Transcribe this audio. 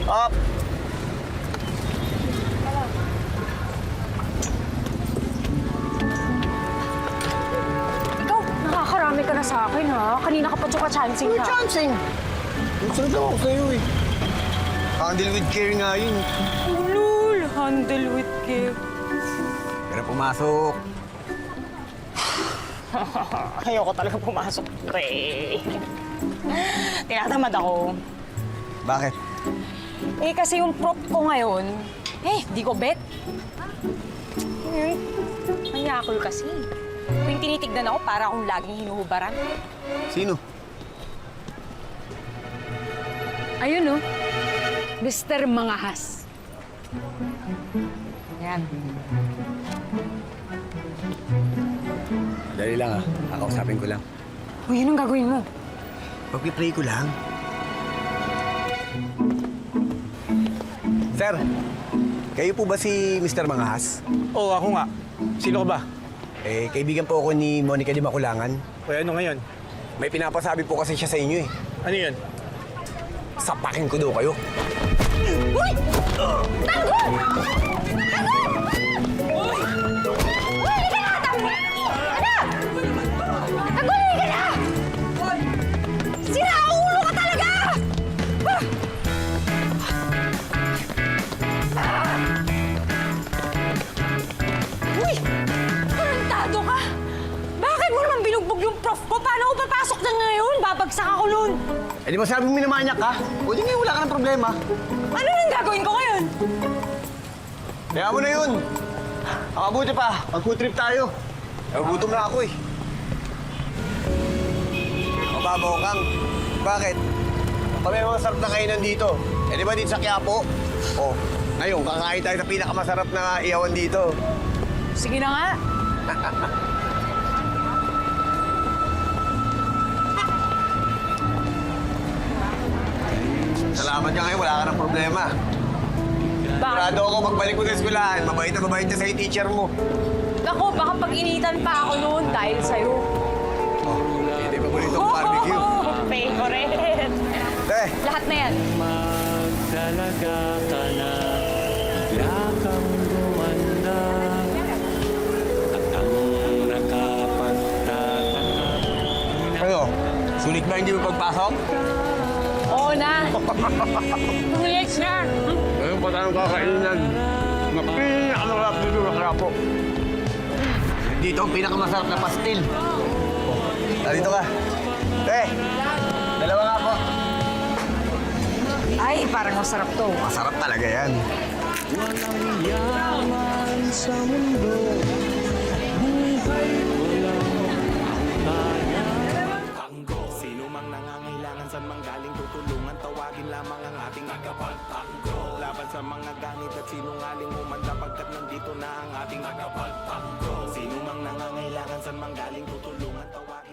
Up! Ikaw, nakakarami ka na sa akin, ha? Kanina ka pa chancing Ano ka. chancing? Gusto lang ako sa'yo eh. Handle with care nga yun. Ulul, handle with care. Pero pumasok. Ayoko talaga pumasok, pre. Tinatamad ako. Bakit? Eh, kasi yung prop ko ngayon, di ko bet. Manyakol kasi. Kung tinitignan ako, para akong laging hinuhubaran. Sino? Ayun, oh. Mr. Mangahas. Yan. Dali lang kakausapin ko lang. Uy, yun ang gagawin mo. Pag-pray ko lang. Sir, kayo po ba si Mr. Mangahas? Oo, ako nga. Sino ka ba? Kaibigan po ako ni Monica Di Maculangan. O ano ngayon? May pinapasabi po kasi siya sa inyo eh. Ano yun? Sapakin ko daw kayo. Uy! Tanggol! Tanggol! Uy, halika na! Tanggol! Ano? Tanggol, halika na! Sira ang ulo ka talaga! Uy! Tarantado ka! Bakit mo naman binugbog yung prof ko? Paano ako papasok na ngayon? Babagsak ako nun! Di ba sabi mo minamanyak ka? O di ngayon wala ka ng problema. Ano nang gagawin ko ngayon? Kaya mo na yun. Ang mabuti pa, mag-food trip tayo. Nagugutom na ako eh. Mababaw kang. Bakit? Kami ang masarap na kainan dito. Di ba dito sa Quiapo? Oh, ngayon kakain tayo sa pinakamasarap na iyawan dito. Sige na nga. Salamat ka ngayon, wala ka ng problema. Sigurado ako magbalik mo sa eskwelahan. Mabait na mabait ka sa teacher mo. Naku, baka pag-initan pa ako noon dahil sa'yo. Oh, hindi pa bonito ang barbecue. Favorite. Eh, Lahat na yan. Magdalaga ka na, bigla kang gumanda, at ang nakapagtataka. ano? Sulit ba hindi mo pagpasok? Oo na. Relax na. Ngayon pa tayong kakainan. Ang pinakamasarap dito sa Quiapo. Dito ang pinakamasarap na pastil. Oh, narito ka. Dalawa nga po. Ay, parang masarap to. Masarap talaga yan. Walang yaman sa mundo, buhay walang kaya. Sino mang nangangailangan saan mang galing tutulungan, tawagin lamang ang ating tagapagtanggol. Laban sa mga ganit at sinungaling humanda pagkat nandito na ang ating tagapagtanggol. Sino mang nangangailangan saan mang galing tutulungan, tawagin